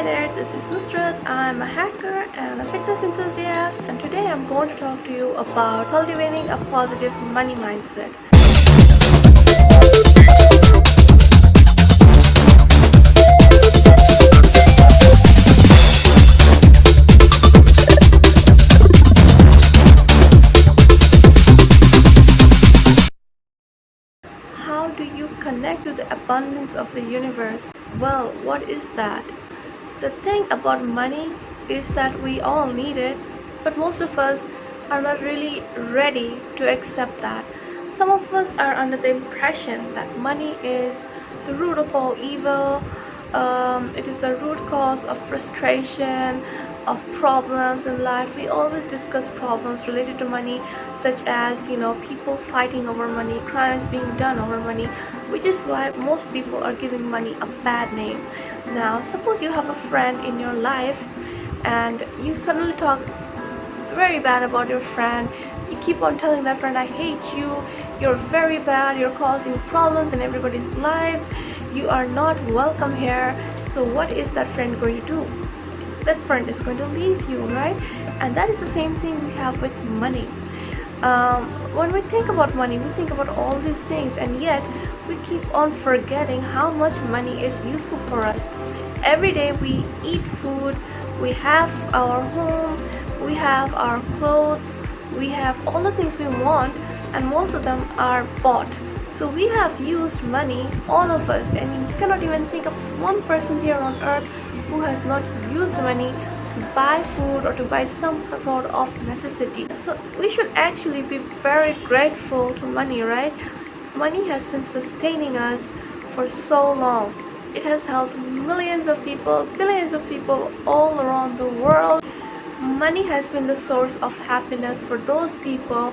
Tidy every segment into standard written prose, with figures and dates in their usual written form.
there, this is Nusrat. I'm a hacker and a fitness enthusiast, and today I'm going to talk to you about cultivating a positive money mindset. How do you connect to the abundance of the universe? Well, what is that? The thing about money is that we all need it, but most of us are not really ready to accept that. Some of us are under the impression that money is the root of all evil. It is the root cause of frustration, of problems in life. We always discuss problems related to money, such as people fighting over money, crimes being done over money, which is why most people are giving money a bad name. Now, suppose you have a friend in your life and you suddenly talk very bad about your friend. You keep on telling that friend, I hate you, you're very bad, you're causing problems in everybody's lives, you are not welcome here. So what is that friend going to do? That friend is going to leave you, right? And that is the same thing we have with money. When we think about money, we think about all these things, and yet we keep on forgetting how much money is useful for us. Every day we eat food, we have our home, we have our clothes, we have all the things we want, and most of them are bought. So we have used money, all of us, and you cannot even think of one person here on earth who has not used money to buy food or to buy some sort of necessity. So we should actually be very grateful to money, right? Money has been sustaining us for so long. It has helped millions of people, billions of people all around the world. Money has been the source of happiness for those people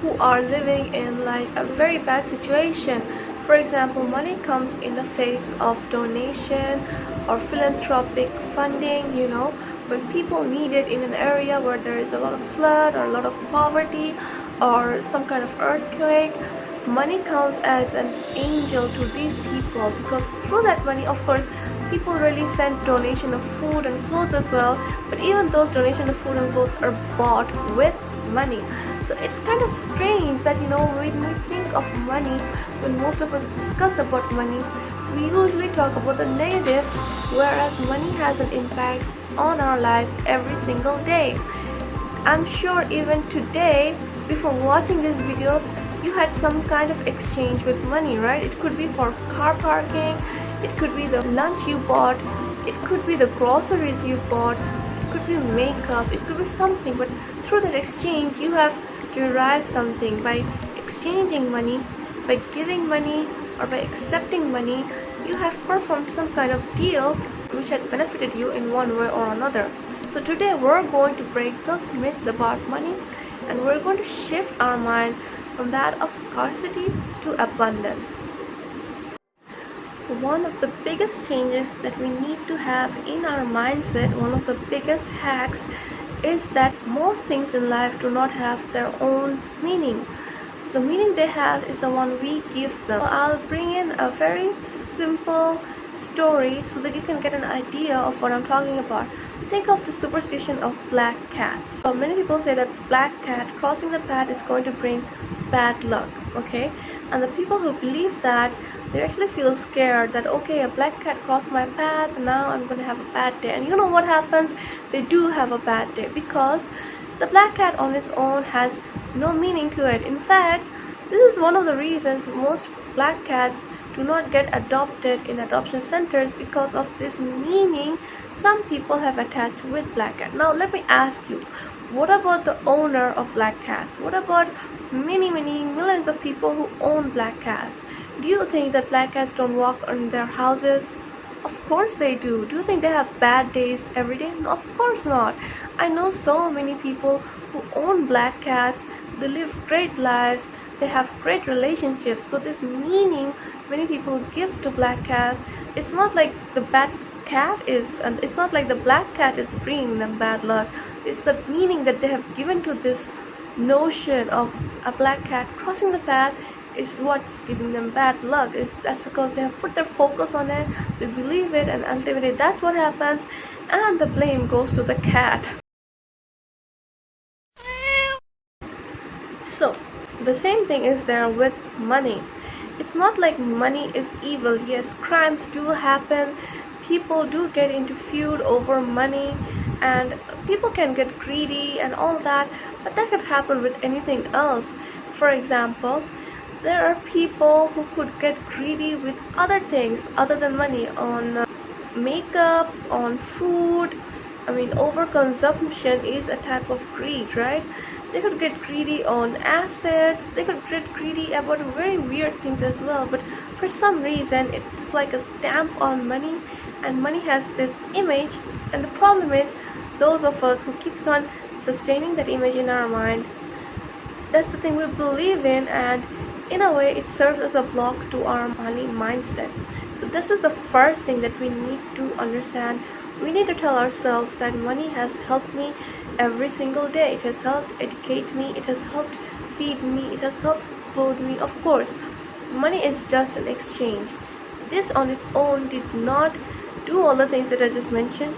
who are living in like a very bad situation. For example, money comes in the face of donation or philanthropic funding, when people need it in an area where there is a lot of flood or a lot of poverty or some kind of earthquake. Money comes as an angel to these people, because through that money, of course, people really send donation of food and clothes as well, but even those donation of food and clothes are bought with money. So it's kind of strange that when we think of money, when most of us discuss about money, we usually talk about the negative, whereas money has an impact on our lives every single day. I'm sure even today, before watching this video, you had some kind of exchange with money, right? It could be for car parking, it could be the lunch you bought, it could be the groceries you bought, it could be makeup, it could be something. But through that exchange, you have derived something. By exchanging money, by giving money, or by accepting money, you have performed some kind of deal which had benefited you in one way or another. So today we're going to break those myths about money, and we're going to shift our mind from that of scarcity to abundance. One of the biggest changes that we need to have in our mindset, one of the biggest hacks, is that most things in life do not have their own meaning. The meaning they have is the one we give them. I'll bring in a very simple story so that you can get an idea of what I'm talking about. Think of the superstition of black cats. So many people say that black cat crossing the path is going to bring bad luck, okay? And the people who believe that, they actually feel scared that, okay, a black cat crossed my path and now I'm going to have a bad day. And you know what happens? They do have a bad day, because the black cat on its own has no meaning to it. In fact, this is one of the reasons most black cats do not get adopted in adoption centers, because of this meaning some people have attached with black cat. Now let me ask you, what about the owner of black cats? What about many millions of people who own black cats? Do you think that black cats don't walk in their houses? Of course they do. Do you think they have bad days every day? No, of course not. I know so many people who own black cats. They live great lives, they have great relationships. So this meaning many people gives to black cats, it's not like the bad cat is, and it's not like the black cat is bringing them bad luck. It's the meaning that they have given to this notion of a black cat crossing the path is what's giving them bad luck. That's because they have put their focus on it, they believe it, and ultimately that's what happens, and the blame goes to the cat. So the same thing is there with money. It's not like money is evil. Yes, crimes do happen, people do get into feud over money, and people can get greedy and all that, but that could happen with anything else. For example, there are people who could get greedy with other things other than money, on makeup, on food. I mean, overconsumption is a type of greed, right? They could get greedy on assets, they could get greedy about very weird things as well, but for some reason it's like a stamp on money, and money has this image, and the problem is those of us who keeps on sustaining that image in our mind, that's the thing we believe in, and in a way it serves as a block to our money mindset. So this is the first thing that we need to understand. We need to tell ourselves that money has helped me every single day. It has helped educate me, it has helped feed me, it has helped clothe me. Of course, money is just an exchange. This on its own did not do all the things that I just mentioned.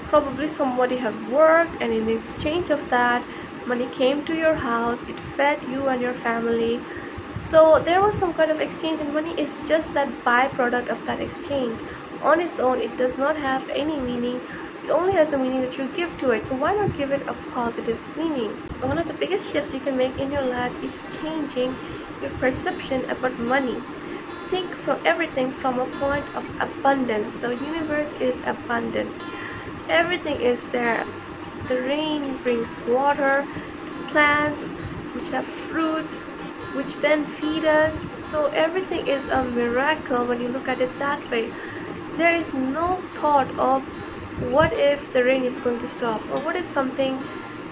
Probably somebody had worked, and in exchange of that, money came to your house, it fed you and your family. So there was some kind of exchange, and money is just that byproduct of that exchange. On its own, it does not have any meaning. It only has a meaning that you give to it. So why not give it a positive meaning? One of the biggest shifts you can make in your life is changing your perception about money. Think from everything from a point of abundance. The universe is abundant. Everything is there. The rain brings water to plants which have fruits, which then feed us. So everything is a miracle when you look at it that way. There is no thought of what if the rain is going to stop, or what if something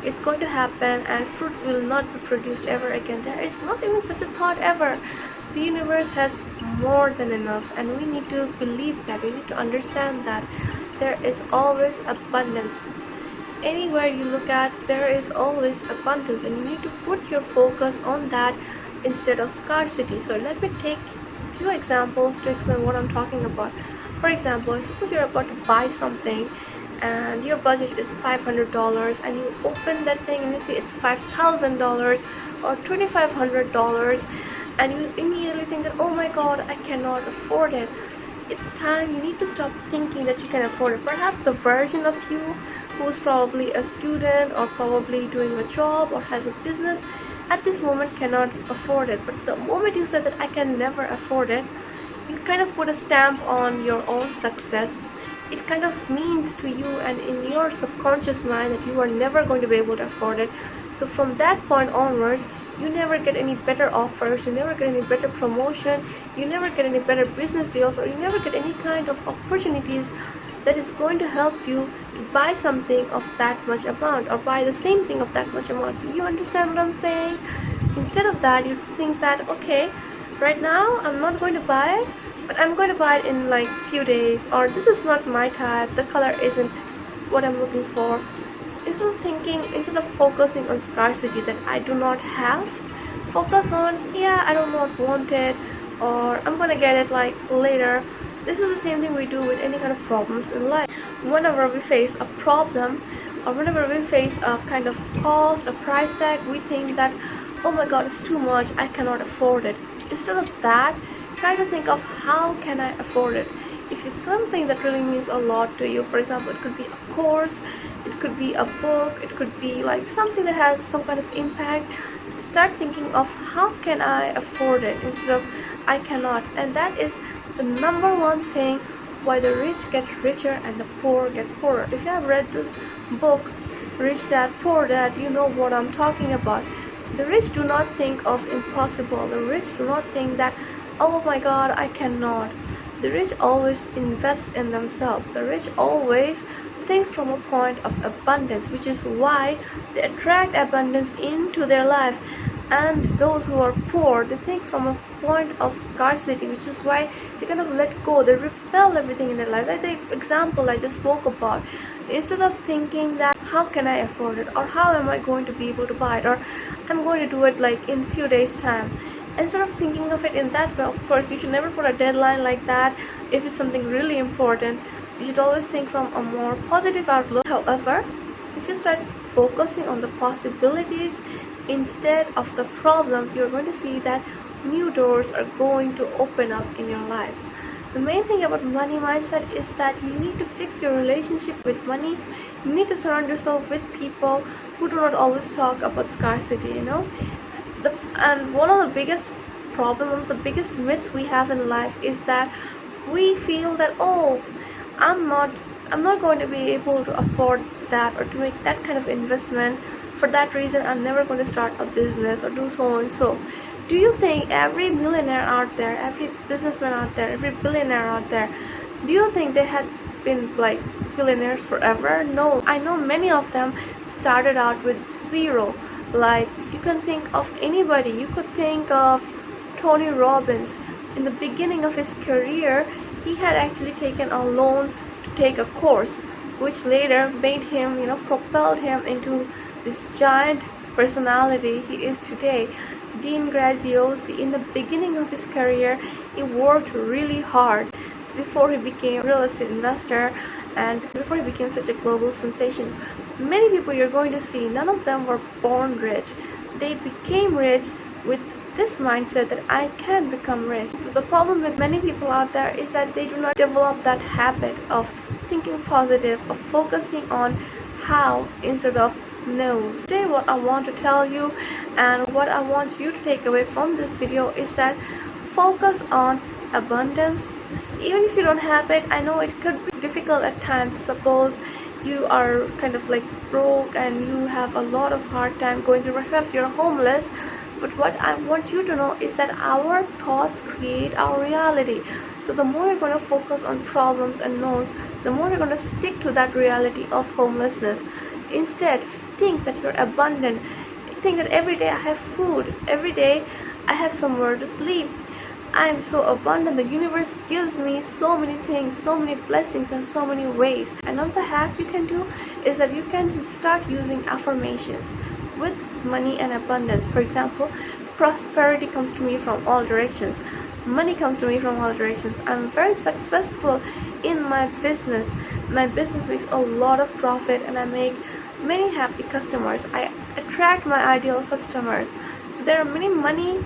is going to happen and fruits will not be produced ever again. There is not even such a thought ever. The universe has more than enough, and we need to believe that. We need to understand that there is always abundance. Anywhere you look at, there is always abundance, and you need to put your focus on that instead of scarcity. So let me take a few examples to explain what I'm talking about. For example, suppose you're about to buy something and your budget is $500, and you open that thing and you see it's $5,000 or $2,500, and you immediately think that, oh my god, I cannot afford it. It's time you need to stop thinking that you can afford it. Perhaps the version of you who's probably a student or probably doing a job or has a business at this moment cannot afford it. But the moment you said that I can never afford it, you kind of put a stamp on your own success. It kind of means to you and in your subconscious mind that you are never going to be able to afford it. So from that point onwards, you never get any better offers, you never get any better promotion, you never get any better business deals, or you never get any kind of opportunities that is going to help you to buy something of that much amount, or buy the same thing of that much amount. So you understand what I'm saying? Instead of that, you think that, okay, right now I'm not going to buy it, but I'm going to buy it in like few days, or this is not my type, the color isn't what I'm looking for. Instead of focusing on scarcity that I do not have, focus on, yeah, I do not want it, or I'm gonna get it like later. This is the same thing we do with any kind of problems in life. Whenever we face a problem, or whenever we face a kind of cost, a price tag, we think that, oh my god, it's too much, I cannot afford it. Instead of that, try to think of how can I afford it. If it's something that really means a lot to you, for example, it could be a course, it could be a book, it could be like something that has some kind of impact, start thinking of how can I afford it instead of I cannot. And that is the number one thing why the rich get richer and the poor get poorer. If you have read this book, Rich Dad Poor Dad, you know what I'm talking about. The rich do not think of impossible. The rich do not think that, oh my god, I cannot. The rich always invest in themselves. The rich always thinks from a point of abundance, which is why they attract abundance into their life. And those who are poor, they think from a point of scarcity, which is why they kind of let go, they repel everything in their life. Like the example I just spoke about, instead of thinking that how can I afford it, or how am I going to be able to buy it, or I'm going to do it like in few days time, Instead of thinking of it in that way, of course, you should never put a deadline like that. If it's something really important, you should always think from a more positive outlook. However, if you start focusing on the possibilities instead of the problems, you're going to see that new doors are going to open up in your life. The main thing about money mindset is that you need to fix your relationship with money. You need to surround yourself with people who do not always talk about scarcity. And one of the biggest one of the biggest myths we have in life is that we feel that, oh, I'm not I'm not going to be able to afford that or to make that kind of investment. For that reason, I'm never going to start a business or do so and so. Do you think every millionaire out there, every businessman out there, every billionaire out there, do you think they had been like billionaires forever? No, I know many of them started out with zero. Like, you can think of anybody. You could think of Tony Robbins. In the beginning of his career, he had actually taken a loan to take a course, which later made him, propelled him into this giant personality he is today. Dean Graziosi, in the beginning of his career, he worked really hard before he became a real estate investor and before he became such a global sensation. Many people you're going to see, none of them were born rich. They became rich with this mindset that I can become rich. But the problem with many people out there is that they do not develop that habit of thinking positive, of focusing on how instead of knows. Today what I want to tell you and what I want you to take away from this video is that focus on abundance. Even if you don't have it, I know it could be difficult at times. Suppose you are kind of like broke and you have a lot of hard time going through, perhaps you're homeless. But what I want you to know is that our thoughts create our reality. So the more you're going to focus on problems and no's, the more you're going to stick to that reality of homelessness. Instead, think that you're abundant. Think that every day I have food, every day I have somewhere to sleep. I am so abundant. The universe gives me so many things, so many blessings in so many ways. Another hack you can do is that you can start using affirmations with money and abundance. For example, prosperity comes to me from all directions. Money comes to me from all directions. I'm very successful in my business. My business makes a lot of profit and I make many happy customers. I attract my ideal customers. So there are many money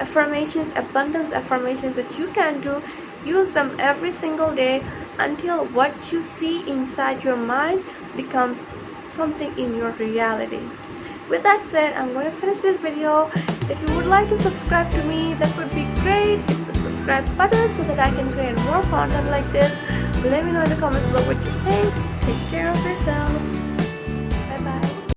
affirmations, abundance affirmations that you can do. Use them every single day until what you see inside your mind becomes something in your reality. With that said, I'm going to finish this video. If you would like to subscribe to me, that would be great. Hit the subscribe button so that I can create more content like this. Let me know in the comments below what you think. Take care.